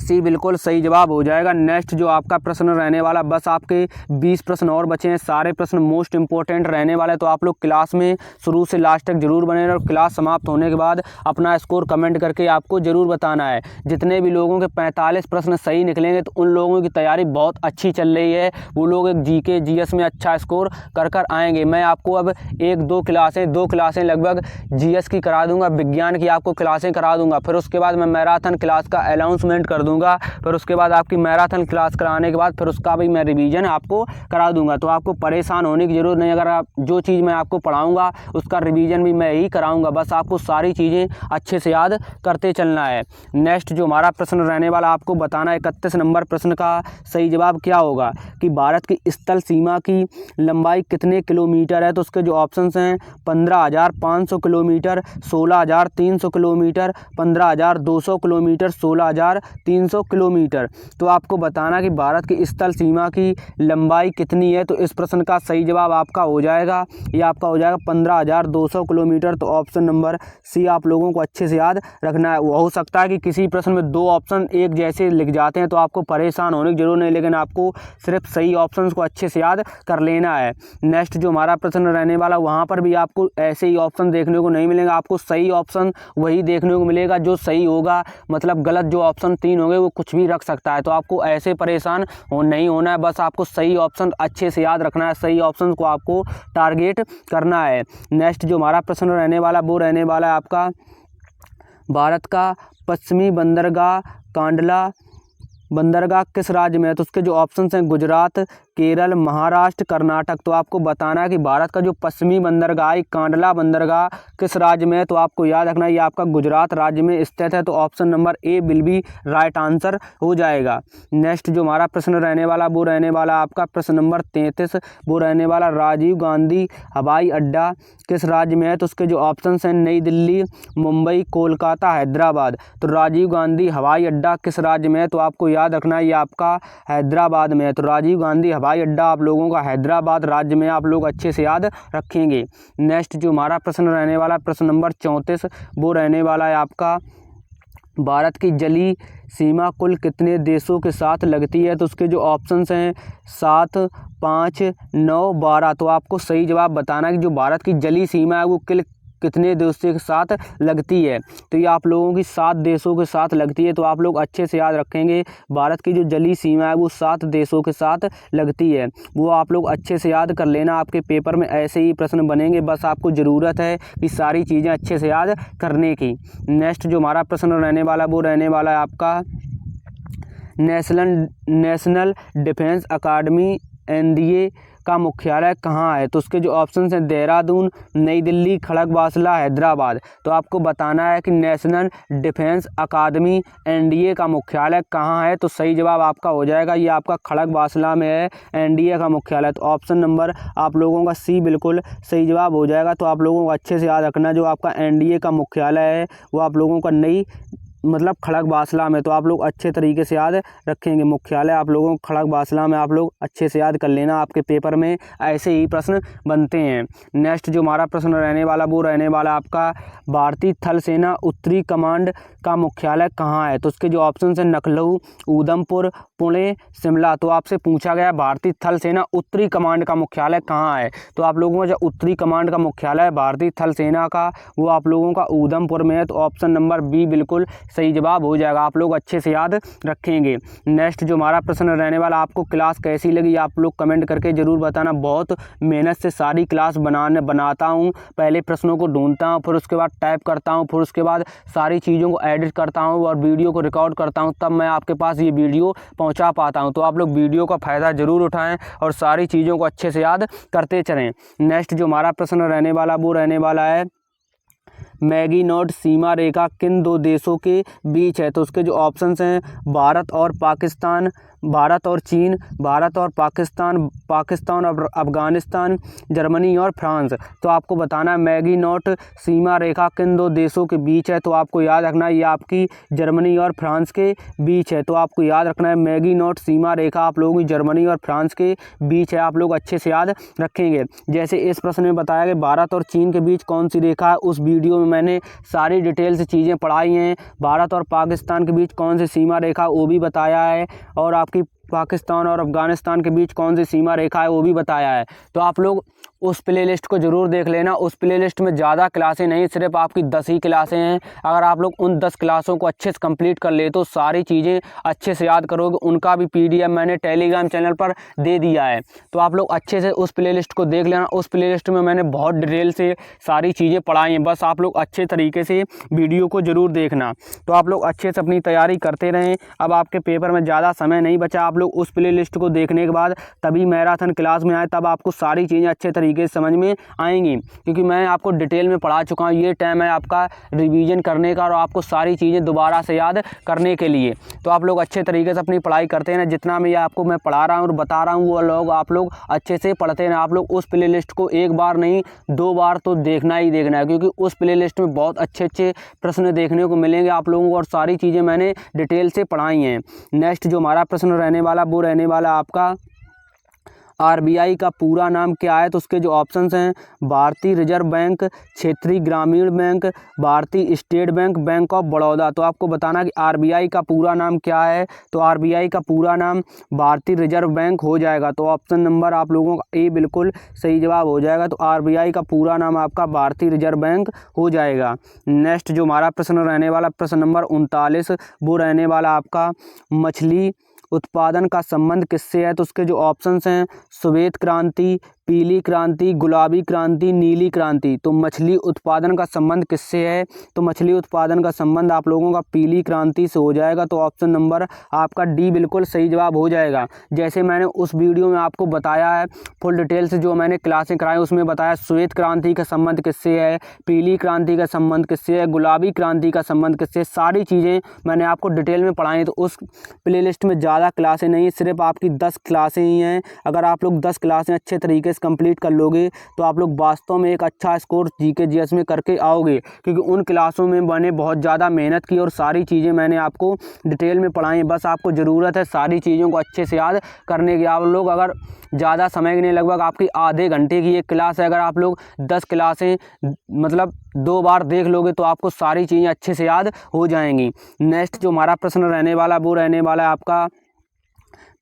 A: सी बिल्कुल सही जवाब हो जाएगा। नेक्स्ट जो आपका प्रश्न रहने वाला, बस आपके 20 प्रश्न और बचे हैं, सारे प्रश्न मोस्ट इंपॉर्टेंट रहने वाले। तो आप लोग क्लास में शुरू से लास्ट तक जरूर बने रहें और क्लास समाप्त होने के बाद अपना स्कोर कमेंट करके आपको ज़रूर बताना है। जितने भी लोगों के 45 प्रश्न सही निकलेंगे तो उन लोगों की तैयारी बहुत अच्छी चल रही है, वो लोग एक जीके जीएस में अच्छा स्कोर कर आएंगे। मैं आपको अब 2 क्लासें लगभग जीएस की करा दूंगा, विज्ञान की आपको क्लासें करा दूंगा, फिर उसके बाद मैं मैराथन क्लास का अनाउंसमेंट कर दूंगा, फिर उसके बाद आपकी मैराथन क्लास कराने के बाद फिर उसका भी मैं रिवीजन आपको करा दूंगा। तो आपको परेशान होने की ज़रूरत नहीं, अगर आप जो चीज़ मैं आपको पढ़ाऊंगा उसका रिवीजन भी मैं ही कराऊंगा, बस आपको सारी चीज़ें अच्छे से याद करते चलना है। नेक्स्ट जो हमारा प्रश्न रहने वाला, आपको बताना 31 नंबर प्रश्न का सही जवाब क्या होगा कि भारत की स्थल सीमा की लंबाई कितने किलोमीटर है। तो उसके जो ऑप्शन हैं 15,500 किलोमीटर, 16,300 किलोमीटर, 15,200 किलोमीटर, 16,300 किलोमीटर। तो आपको बताना कि भारत की स्थल सीमा की लंबाई कितनी है। तो इस प्रश्न का सही जवाब आपका हो जाएगा, ये आपका हो जाएगा 15,200 किलोमीटर। तो ऑप्शन नंबर सी आप लोगों को अच्छे से याद रखना है। वो हो सकता है कि किसी प्रश्न में 2 ऑप्शन एक जैसे लिख जाते हैं तो आपको परेशान होने की जरूरत नहीं, लेकिन आपको सिर्फ सही ऑप्शन को अच्छे से याद कर लेना है। नेक्स्ट जो हमारा प्रश्न रहने वाला, वहाँ पर भी आपको ऐसे ही ऑप्शन देखने को नहीं मिलेगा, आपको सही ऑप्शन वही देखने को मिलेगा जो सही होगा, मतलब गलत जो ऑप्शन 3 होंगे वो कुछ भी रख सकता है। तो आपको ऐसे परेशान नहीं होना है, बस आपको सही ऑप्शन अच्छे से याद रखना है, सही ऑप्शन को आपको टारगेट करना है। नेक्स्ट जो हमारा प्रश्न रहने वाला वो रहने वाला है आपका भारत का पश्चिमी बंदरगाह कांडला बंदरगाह किस राज्य में है। तो उसके जो ऑप्शन हैं गुजरात, केरल, महाराष्ट्र, कर्नाटक। तो आपको बताना है कि भारत का जो पश्चिमी बंदरगाह है कांडला बंदरगाह किस राज्य में है। तो आपको याद रखना है ये आपका गुजरात राज्य में स्थित है। तो option number A will be right answer हो जाएगा। नेक्स्ट जो हमारा प्रश्न रहने वाला वो रहने वाला आपका प्रश्न नंबर 33, वो रहने वाला राजीव गांधी हवाई अड्डा किस राज्य में है। तो उसके जो ऑप्शन हैं नई दिल्ली, मुंबई, कोलकाता, हैदराबाद। तो राजीव गांधी हवाई अड्डा किस राज्य में है। तो आपको याद रखना है ये आपका हैदराबाद में है। तो राजीव गांधी हवाई अड्डा आप लोगों का हैदराबाद राज्य में, आप लोग अच्छे से याद रखेंगे। नेक्स्ट जो हमारा प्रश्न रहने वाला प्रश्न नंबर 34, वो रहने वाला है आपका भारत की जलीय सीमा कुल कितने देशों के साथ लगती है। तो उसके जो ऑप्शंस हैं 7, 5, 9, 12। तो आपको सही जवाब बताना है कि जो भारत की जलीय सीमा है वो कितने देशों के साथ लगती है। तो ये आप लोगों की 7 देशों के साथ लगती है। तो आप लोग अच्छे से याद रखेंगे, भारत की जो जलीय सीमा है वो 7 देशों के साथ लगती है, वो आप लोग अच्छे से याद कर लेना। आपके पेपर में ऐसे ही प्रश्न बनेंगे, बस आपको ज़रूरत है कि सारी चीज़ें अच्छे से याद करने की। नेक्स्ट जो हमारा प्रश्न रहने वाला वो रहने वाला है आपका नेशनल डिफेंस अकादमी एनडीए का मुख्यालय कहाँ है? तो उसके जो ऑप्शन हैं देहरादून, नई दिल्ली, खड़गवासला, हैदराबाद। तो आपको बताना है कि नेशनल डिफेंस अकादमी एनडीए का मुख्यालय कहाँ है? तो सही जवाब आपका हो जाएगा ये आपका खड़गवासला में है एनडीए का मुख्यालय। तो ऑप्शन नंबर आप लोगों का सी बिल्कुल सही जवाब हो जाएगा। तो आप लोगों को अच्छे से याद रखना जो आपका एनडीए का मुख्यालय है वो आप लोगों का नई मतलब खड़गवासला में। तो आप लोग अच्छे तरीके से याद रखेंगे मुख्यालय आप लोगों को खड़गवासला में, आप लोग अच्छे से याद कर लेना। आपके पेपर में ऐसे ही प्रश्न बनते हैं। नेक्स्ट जो हमारा प्रश्न रहने वाला वो रहने वाला आपका भारतीय थल सेना उत्तरी कमांड का मुख्यालय कहाँ है? तो उसके जो ऑप्शन हैं लखनऊ, उधमपुर, पुणे, शिमला। तो आपसे पूछा गया भारतीय थल सेना उत्तरी कमांड का मुख्यालय कहाँ है? तो आप लोगों का जो उत्तरी कमांड का मुख्यालय भारतीय थल सेना का वो आप लोगों का उधमपुर में है। तो ऑप्शन नंबर बी बिल्कुल सही जवाब हो जाएगा। आप लोग अच्छे से याद रखेंगे। नेक्स्ट जो हमारा प्रश्न रहने वाला आपको क्लास कैसी लगी आप लोग कमेंट करके ज़रूर बताना। बहुत मेहनत से सारी क्लास बनाता हूँ। पहले प्रश्नों को ढूंढता हूँ, फिर उसके बाद टाइप करता हूँ, फिर उसके बाद सारी चीज़ों को एडिट करता हूँ और वीडियो को रिकॉर्ड करता हूँ, तब मैं आपके पास ये वीडियो पहुँचा पाता हूँ। तो आप लोग वीडियो का फ़ायदा ज़रूर उठाएँ और सारी चीज़ों को अच्छे से याद करते चलें। नेक्स्ट जो हमारा प्रश्न रहने वाला वो रहने वाला है मैगीनॉट सीमा रेखा किन दो देशों के बीच है? तो उसके जो ऑप्शंस हैं भारत और पाकिस्तान, भारत और चीन, भारत और पाकिस्तान, पाकिस्तान और अफगानिस्तान, जर्मनी और फ्रांस। तो आपको बताना है मैगीनॉट सीमा रेखा किन दो देशों के बीच है? तो आपको याद रखना है ये आपकी जर्मनी और फ्रांस के बीच है। तो आपको याद रखना है मैगीनॉट सीमा रेखा आप लोगों की जर्मनी और फ्रांस के बीच है। आप लोग अच्छे से याद रखेंगे। जैसे इस प्रश्न में बताया गया भारत और चीन के बीच कौन सी रेखा है, उस वीडियो में मैंने सारी डिटेल से चीज़ें पढ़ाई हैं। भारत और पाकिस्तान के बीच कौन सी सीमा रेखा वो भी बताया है और आपकी पाकिस्तान और अफगानिस्तान के बीच कौन सी सीमा रेखा है वो भी बताया है। तो आप लोग उस प्लेलिस्ट को ज़रूर देख लेना। उस प्लेलिस्ट में ज़्यादा क्लासें नहीं, सिर्फ आपकी 10 ही क्लासें हैं। अगर आप लोग उन 10 क्लासों को अच्छे से कंप्लीट कर ले तो सारी चीज़ें अच्छे से याद करोगे। उनका भी PDF मैंने टेलीग्राम चैनल पर दे दिया है। तो आप लोग अच्छे से उस प्लेलिस्ट को देख लेना। उस प्लेलिस्ट में मैंने बहुत डिटेल से सारी चीज़ें पढ़ाई हैं। बस आप लोग अच्छे तरीके से वीडियो को ज़रूर देखना। तो आप लोग अच्छे से अपनी तैयारी करते रहें। अब आपके पेपर में ज़्यादा समय नहीं बचा। आप लोग उस प्लेलिस्ट को देखने के बाद तभी मैराथन क्लास में आए, तब आपको सारी चीज़ें अच्छे तरीके से समझ में आएंगी, क्योंकि मैं आपको डिटेल में पढ़ा चुका हूँ। ये टाइम है आपका रिवीजन करने का और आपको सारी चीज़ें दोबारा से याद करने के लिए। तो आप लोग अच्छे तरीके से अपनी पढ़ाई करते हैं। जितना मैं आपको मैं पढ़ा रहा हूँ और बता रहा हूँ वो लोग आप लोग अच्छे से पढ़ते हैं। आप लोग उस प्लेलिस्ट को एक बार नहीं 2 बार तो देखना ही देखना है, क्योंकि उस प्लेलिस्ट में बहुत अच्छे अच्छे प्रश्न देखने को मिलेंगे आप लोगों को और सारी चीज़ें मैंने डिटेल से पढ़ाई हैं। नेक्स्ट जो हमारा प्रश्न रहने वाला वो रहने वाला आपका RBI का पूरा नाम क्या है? तो उसके जो ऑप्शंस हैं भारतीय रिजर्व बैंक, क्षेत्रीय ग्रामीण बैंक, भारतीय state bank, bank of Baroda. तो आपको बताना कि RBI का पूरा नाम क्या है? तो RBI का पूरा नाम भारतीय रिजर्व बैंक हो जाएगा। तो ऑप्शन नंबर आप लोगों का ए बिल्कुल सही जवाब हो जाएगा। तो RBI का पूरा नाम आपका भारतीय रिजर्व बैंक हो जाएगा। नेक्स्ट जो हमारा प्रश्न रहने वाला प्रश्न नंबर 39 वो रहने वाला आपका मछली उत्पादन का संबंध किससे है? तो उसके जो ऑप्शंस हैं श्वेत क्रांति, पीली क्रांति, गुलाबी क्रांति, नीली क्रांति। तो मछली उत्पादन का संबंध किससे है? तो मछली उत्पादन का संबंध आप लोगों का पीली क्रांति से हो जाएगा। तो ऑप्शन नंबर आपका डी बिल्कुल सही जवाब हो जाएगा। जैसे मैंने उस वीडियो में आपको बताया है फुल डिटेल से, जो मैंने क्लासें कराई उसमें बताया श्वेत क्रांति का संबंध किससे है, पीली क्रांति का संबंध किससे है, गुलाबी क्रांति का संबंध किससे, सारी चीज़ें मैंने आपको डिटेल में पढ़ाई। तो उस प्लेलिस्ट में ज़्यादा क्लासें नहीं, सिर्फ आपकी 10 क्लासें ही हैं। अगर आप लोग 10 क्लासें अच्छे तरीके से कंप्लीट कर लोगे तो आप लोग वास्तव में एक अच्छा स्कोर GK GS में करके आओगे, क्योंकि उन क्लासों में मैंने बहुत ज़्यादा मेहनत की और सारी चीज़ें मैंने आपको डिटेल में पढ़ाई। बस आपको ज़रूरत है सारी चीज़ों को अच्छे से याद करने की। आप लोग अगर ज़्यादा समय नहीं, लगभग आपकी आधे घंटे की एक क्लास है, अगर आप लोग 10 क्लासें मतलब 2 बार देख लोगे तो आपको सारी चीज़ें अच्छे से याद हो जाएंगी। नेक्स्ट जो हमारा प्रश्न रहने वाला वो रहने वाला है आपका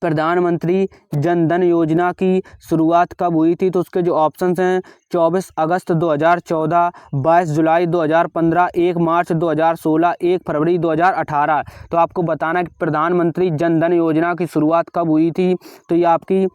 A: प्रधानमंत्री जन धन योजना की शुरुआत कब हुई थी? तो उसके जो ऑप्शंस हैं 24 अगस्त 2014, 22 जुलाई 2015, 1 मार्च 2016, 1 फरवरी 2018। तो आपको बताना कि प्रधानमंत्री जन धन योजना की शुरुआत कब हुई थी? तो ये आपकी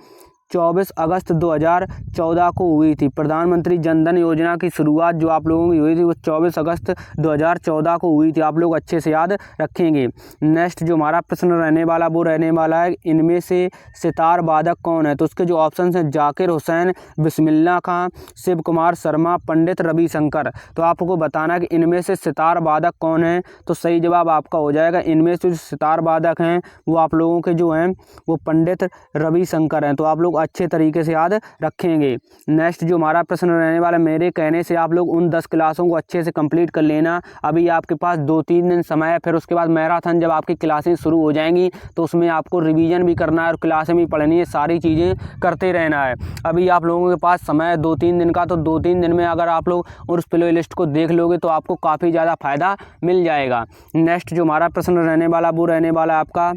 A: 24 अगस्त 2014 को हुई थी। प्रधानमंत्री जन धन योजना की शुरुआत जो आप लोगों की हुई थी वो 24 अगस्त 2014 को हुई थी। आप लोग अच्छे से याद रखेंगे। नेक्स्ट जो हमारा प्रश्न रहने वाला वो रहने वाला है, इनमें से सितार वादक कौन है? तो उसके जो ऑप्शन हैं जाकिर हुसैन, बिस्मिल्लाह खां, शिव कुमार शर्मा, पंडित रविशंकर। तो आपको बताना कि इनमें से सितार वादक कौन है। तो सही जवाब आपका हो जाएगा, इनमें से जो सितार वादक हैं वो आप लोगों के जो हैं वो पंडित रविशंकर हैं। तो आप लोग अच्छे तरीके से याद रखेंगे। नेक्स्ट जो हमारा प्रश्न रहने वाला, मेरे कहने से आप लोग उन 10 क्लासों को अच्छे से कंप्लीट कर लेना। अभी आपके पास 2-3 दिन समय है, फिर उसके बाद मैराथन जब आपकी क्लासें शुरू हो जाएंगी तो उसमें आपको रिवीजन भी करना है और क्लासें भी पढ़नी है, सारी चीज़ें करते रहना है। अभी आप लोगों के पास समय है 2-3 दिन का, तो 2-3 दिन में अगर आप लोग उस प्ले लिस्ट को देख लोगे तो आपको काफ़ी ज़्यादा फ़ायदा मिल जाएगा। नेक्स्ट जो हमारा प्रश्न रहने वाला वो रहने वाला आपका,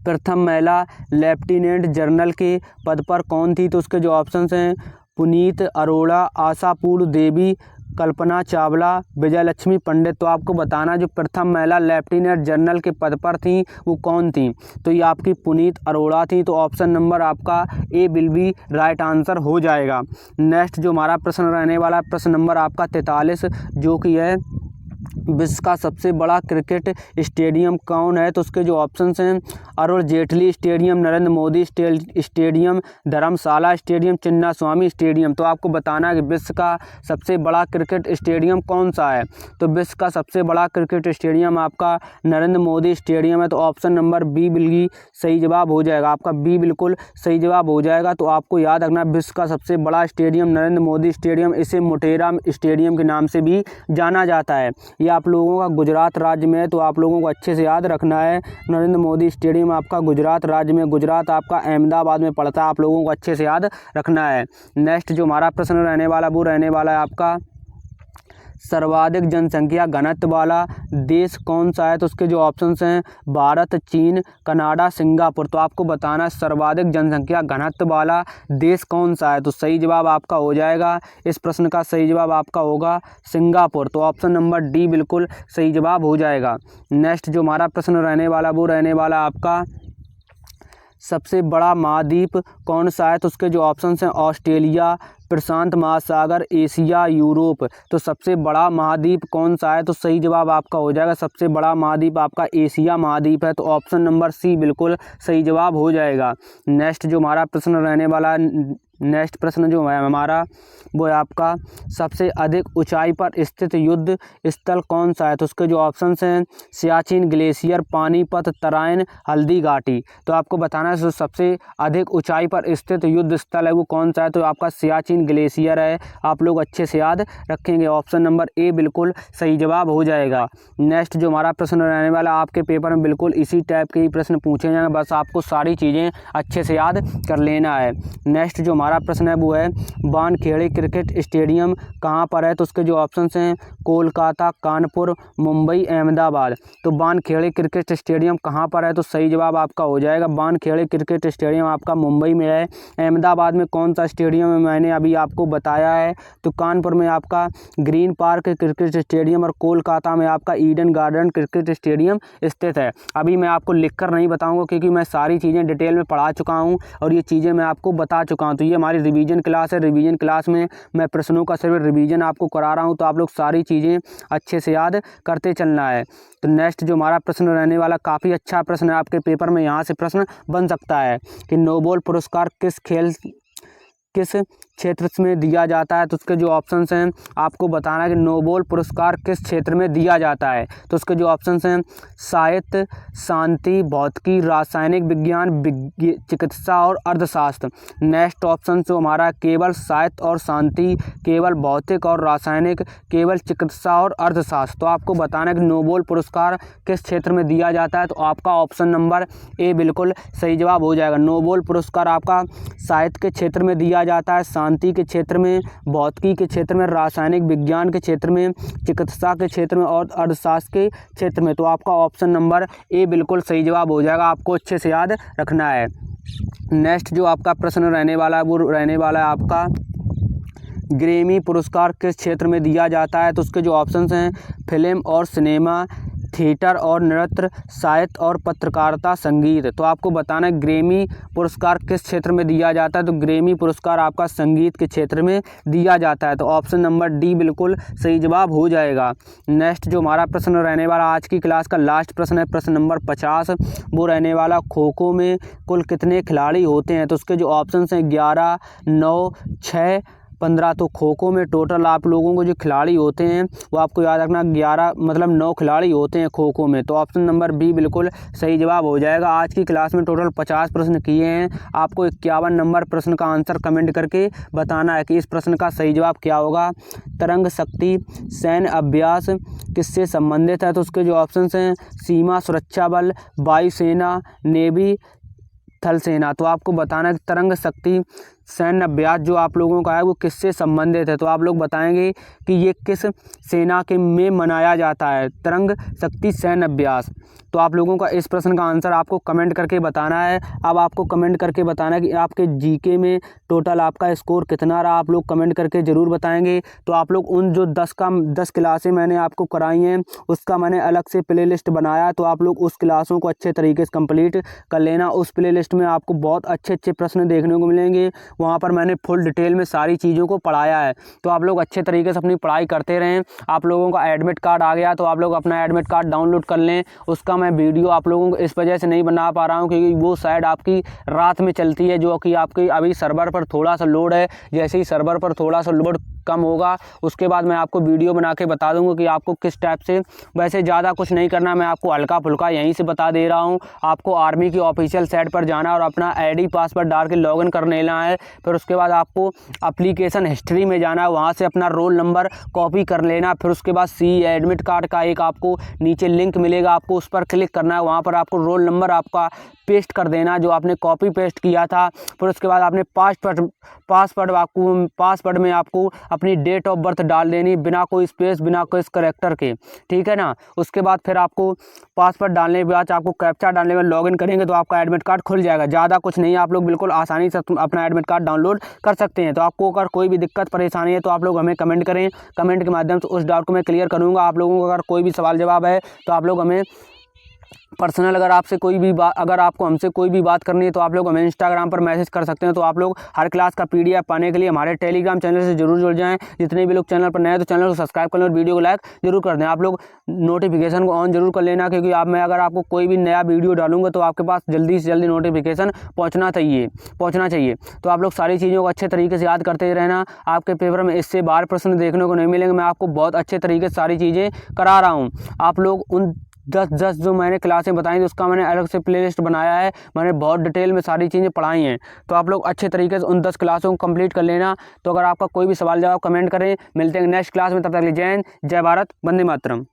A: प्रथम महिला लेफ्टिनेंट जनरल के पद पर कौन थी? तो उसके जो ऑप्शंस हैं पुनीत अरोड़ा, आशापूर्ण देवी, कल्पना चावला, विजयलक्ष्मी पंडित। तो आपको बताना जो प्रथम महिला लेफ्टिनेंट जनरल के पद पर थी वो कौन थी? तो ये आपकी पुनीत अरोड़ा थी। तो ऑप्शन नंबर आपका ए विल बी राइट आंसर हो जाएगा। नेक्स्ट जो हमारा प्रश्न रहने वाला प्रश्न नंबर आपका 43 जो कि है विश्व का सबसे बड़ा क्रिकेट स्टेडियम कौन है? तो उसके जो ऑप्शंस हैं अरुण जेटली स्टेडियम, नरेंद्र मोदी स्टेडियम, धर्मशाला स्टेडियम, चिन्नास्वामी स्टेडियम। तो आपको बताना है कि विश्व का सबसे बड़ा क्रिकेट स्टेडियम कौन सा है? तो विश्व का सबसे बड़ा क्रिकेट स्टेडियम आपका नरेंद्र मोदी स्टेडियम है। तो ऑप्शन नंबर बी बिल्कुल सही जवाब हो जाएगा, आपका बी बिल्कुल सही जवाब हो जाएगा। तो आपको याद रखना विश्व का सबसे बड़ा स्टेडियम नरेंद्र मोदी स्टेडियम, इसे मोटेरा स्टेडियम के नाम से भी जाना जाता है। ये आप लोगों का गुजरात राज्य में है, तो आप लोगों को अच्छे से याद रखना है। नरेंद्र मोदी स्टेडियम आपका गुजरात राज्य में, गुजरात आपका अहमदाबाद में पड़ता है, आप लोगों को अच्छे से याद रखना है। नेक्स्ट जो हमारा प्रश्न रहने वाला वो रहने वाला है आपका, सर्वाधिक जनसंख्या घनत्व वाला देश कौन सा है? तो उसके जो ऑप्शंस हैं भारत, चीन, कनाडा, सिंगापुर। तो आपको बताना है सर्वाधिक जनसंख्या घनत्व वाला देश कौन सा है? तो सही जवाब आपका हो जाएगा, इस प्रश्न का सही जवाब आपका होगा सिंगापुर। तो ऑप्शन नंबर डी बिल्कुल सही जवाब हो जाएगा। नेक्स्ट जो हमारा प्रश्न रहने वाला वो रहने वाला आपका, सबसे बड़ा महाद्वीप कौन सा है? तो उसके जो ऑप्शंस हैं ऑस्ट्रेलिया, प्रशांत महासागर, एशिया, यूरोप। तो सबसे बड़ा महाद्वीप कौन सा है? तो सही जवाब आपका हो जाएगा, सबसे बड़ा महाद्वीप आपका एशिया महाद्वीप है। तो ऑप्शन नंबर सी बिल्कुल सही जवाब हो जाएगा। नेक्स्ट जो हमारा प्रश्न रहने वाला, नेक्स्ट प्रश्न जो है हमारा वो है आपका, सबसे अधिक ऊंचाई पर स्थित युद्ध स्थल कौन सा है? तो उसके जो ऑप्शंस हैं सियाचिन ग्लेशियर, पानीपत, तराइन, हल्दी घाटी। तो आपको बताना है सबसे अधिक ऊंचाई पर स्थित युद्ध स्थल है वो कौन सा है? तो आपका सियाचिन ग्लेशियर है। आप लोग अच्छे से याद रखेंगे, ऑप्शन नंबर ए बिल्कुल सही जवाब हो जाएगा। नेक्स्ट जो हमारा प्रश्न रहने वाला, आपके पेपर में बिल्कुल इसी टाइप के ही प्रश्न पूछे जाएंगे, बस आपको सारी चीज़ें अच्छे से याद कर लेना है। नेक्स्ट जो हमारा प्रश्न है वो है वानखेड़े क्रिकेट स्टेडियम कहाँ पर है? तो उसके जो ऑप्शंस हैं कोलकाता, कानपुर, मुंबई, अहमदाबाद। तो वानखेड़े क्रिकेट स्टेडियम कहाँ पर है? तो सही जवाब आपका हो जाएगा, वानखेड़े क्रिकेट स्टेडियम आपका मुंबई में है। अहमदाबाद में कौन सा स्टेडियम है मैंने अभी आपको बताया है। तो कानपुर में आपका ग्रीन पार्क क्रिकेट स्टेडियम और कोलकाता में आपका ईडन गार्डन क्रिकेट स्टेडियम स्थित है। अभी मैं आपको लिखकर नहीं बताऊँगा क्योंकि मैं सारी चीज़ें डिटेल में पढ़ा चुका हूँ और ये चीज़ें मैं आपको बता चुका हूँ। तो ये हमारी रिवीजन क्लास है, रिवीजन क्लास में मैं प्रश्नों का सिर्फ रिवीजन आपको करा रहा हूँ, तो आप लोग सारी चीज़ें अच्छे से याद करते चलना है। तो नेक्स्ट जो हमारा प्रश्न रहने वाला काफ़ी अच्छा प्रश्न है, आपके पेपर में यहाँ से प्रश्न बन सकता है कि नोबेल पुरस्कार किस क्षेत्र में दिया जाता है? तो उसके जो ऑप्शंस हैं आपको बताना है कि नोबेल पुरस्कार किस क्षेत्र में दिया जाता है। तो उसके जो ऑप्शंस हैं साहित्य, शांति, भौतिकी, रासायनिक विज्ञान, चिकित्सा और अर्थशास्त्र। नेक्स्ट ऑप्शन जो हमारा केवल साहित्य और शांति, केवल भौतिक और रासायनिक, केवल चिकित्सा और अर्थशास्त्र। तो आपको बताना है कि नोबेल पुरस्कार किस क्षेत्र में दिया जाता है। तो आपका ऑप्शन नंबर ए बिल्कुल सही जवाब हो जाएगा। नोबेल पुरस्कार आपका साहित्य के क्षेत्र में दिया जाता है, शांति के क्षेत्र में, भौतिकी के क्षेत्र में, रासायनिक विज्ञान के क्षेत्र में, चिकित्सा के क्षेत्र में और अर्थशास्त्र के क्षेत्र में। तो आपका ऑप्शन नंबर ए बिल्कुल सही जवाब हो जाएगा, आपको अच्छे से याद रखना है। नेक्स्ट जो आपका प्रश्न रहने वाला है वो रहने वाला है आपका ग्रैमी पुरस्कार किस क्षेत्र में दिया जाता है। तो उसके जो ऑप्शंस हैं फिल्म और सिनेमा, थिएटर और नृत्य, साहित्य और पत्रकारिता, संगीत। तो आपको बताना है ग्रैमी पुरस्कार किस क्षेत्र में दिया जाता है। तो ग्रैमी पुरस्कार आपका संगीत के क्षेत्र में दिया जाता है। तो ऑप्शन नंबर डी बिल्कुल सही जवाब हो जाएगा। नेक्स्ट जो हमारा प्रश्न रहने वाला आज की क्लास का लास्ट प्रश्न है, प्रश्न नंबर 50, वो रहने वाला खो खो में कुल कितने खिलाड़ी होते हैं। तो उसके जो ऑप्शन हैं 11, 9, 6, 15। तो खो खो में टोटल आप लोगों को जो खिलाड़ी होते हैं वो आपको याद रखना 11 मतलब 9 खिलाड़ी होते हैं खो खो में। तो ऑप्शन नंबर बी बिल्कुल सही जवाब हो जाएगा। आज की क्लास में टोटल 50 प्रश्न किए हैं। आपको 51 नंबर प्रश्न का आंसर कमेंट करके बताना है कि इस प्रश्न का सही जवाब क्या होगा। तरंग शक्ति सैन्य अभ्यास किससे संबंधित है। तो उसके जो ऑप्शन हैं सीमा सुरक्षा बल, वायुसेना, नेवी, थल सेना। तो आपको बताना है कि तरंग शक्ति सैन्य अभ्यास जो आप लोगों का है वो किससे संबंधित है। तो आप लोग बताएंगे कि ये किस सेना के में मनाया जाता है, तरंग शक्ति सैन्य अभ्यास। तो आप लोगों का इस प्रश्न का आंसर आपको कमेंट करके बताना है। अब आपको कमेंट करके बताना है कि आपके जीके में टोटल आपका स्कोर कितना रहा। आप लोग कमेंट करके ज़रूर बताएंगे। तो आप लोग उन जो 10 क्लासें मैंने आपको कराई हैं उसका मैंने अलग से प्ले लिस्ट बनाया। तो आप लोग उस क्लासों को अच्छे तरीके से कंप्लीट कर लेना। उस प्ले लिस्ट में आपको बहुत अच्छे प्रश्न देखने को मिलेंगे। वहाँ पर मैंने फुल डिटेल में सारी चीज़ों को पढ़ाया है। तो आप लोग अच्छे तरीके से अपनी पढ़ाई करते रहें। आप लोगों का एडमिट कार्ड आ गया तो आप लोग अपना एडमिट कार्ड डाउनलोड कर लें। उसका मैं वीडियो आप लोगों को इस वजह से नहीं बना पा रहा हूँ क्योंकि वो शायद आपकी रात में चलती है, जो कि आपकी अभी सर्वर पर थोड़ा सा लोड है। जैसे ही सर्वर पर थोड़ा सा लोड कम होगा उसके बाद मैं आपको वीडियो बना के बता दूंगा कि आपको किस टाइप से, वैसे ज़्यादा कुछ नहीं करना, मैं आपको हल्का फुल्का यहीं से बता दे रहा हूँ। आपको आर्मी की ऑफिशियल साइट पर जाना है और अपना आईडी पासवर्ड डाल के लॉगिन कर लेना है। फिर उसके बाद आपको एप्लीकेशन हिस्ट्री में जाना है, वहाँ से अपना रोल नंबर कॉपी कर लेना। फिर उसके बाद सी एडमिट कार्ड का एक आपको नीचे लिंक मिलेगा, आपको उस पर क्लिक करना है। वहाँ पर आपको रोल नंबर आपका पेस्ट कर देना जो आपने कॉपी पेस्ट किया था। फिर उसके बाद आपने पासवर्ड में आपको अपनी डेट ऑफ बर्थ डाल देनी, बिना कोई स्पेस, बिना कोई करेक्टर के, ठीक है ना। उसके बाद फिर आपको पासवर्ड डालने के बाद आपको कैप्चा डालने में लॉगिन करेंगे तो आपका एडमिट कार्ड खुल जाएगा। ज़्यादा कुछ नहीं है, आप लोग बिल्कुल आसानी से अपना एडमिट कार्ड डाउनलोड कर सकते हैं। तो आपको अगर कोई भी दिक्कत परेशानी है तो आप लोग हमें कमेंट करें। कमेंट के माध्यम से उस डाउट को मैं क्लियर करूँगा। आप लोगों को अगर कोई भी सवाल जवाब है तो आप लोग हमें पर्सनल, अगर आपको हमसे कोई भी बात करनी है तो आप लोग हमें इंस्टाग्राम पर मैसेज कर सकते हैं। तो आप लोग हर क्लास का PDF पाने के लिए हमारे टेलीग्राम चैनल से जरूर जुड़ जाएं। जितने भी लोग चैनल पर नए हैं तो चैनल को सब्सक्राइब कर लें और वीडियो को लाइक जरूर कर दें। आप लोग नोटिफिकेशन को ऑन जरूर कर लेना क्योंकि अगर आपको कोई भी नया वीडियो डालूंगा तो आपके पास जल्दी से जल्दी नोटिफिकेशन पहुँचना चाहिए। तो आप लोग सारी चीज़ों को अच्छे तरीके से याद करते रहना। आपके पेपर में इससे बाहर प्रश्न देखने को नहीं मिलेंगे। मैं आपको बहुत अच्छे तरीके से सारी चीज़ें करा रहा हूँ। आप लोग उन 10 जो मैंने क्लासें बताई थी उसका मैंने अलग से प्लेलिस्ट बनाया है। मैंने बहुत डिटेल में सारी चीज़ें पढ़ाई हैं। तो आप लोग अच्छे तरीके से उन 10 क्लासों को कंप्लीट कर लेना। तो अगर आपका कोई भी सवाल जवाब कमेंट करें। मिलते हैं नेक्स्ट क्लास में, तब तक के लिए जय हिंद, जय भारत, वंदे मातरम।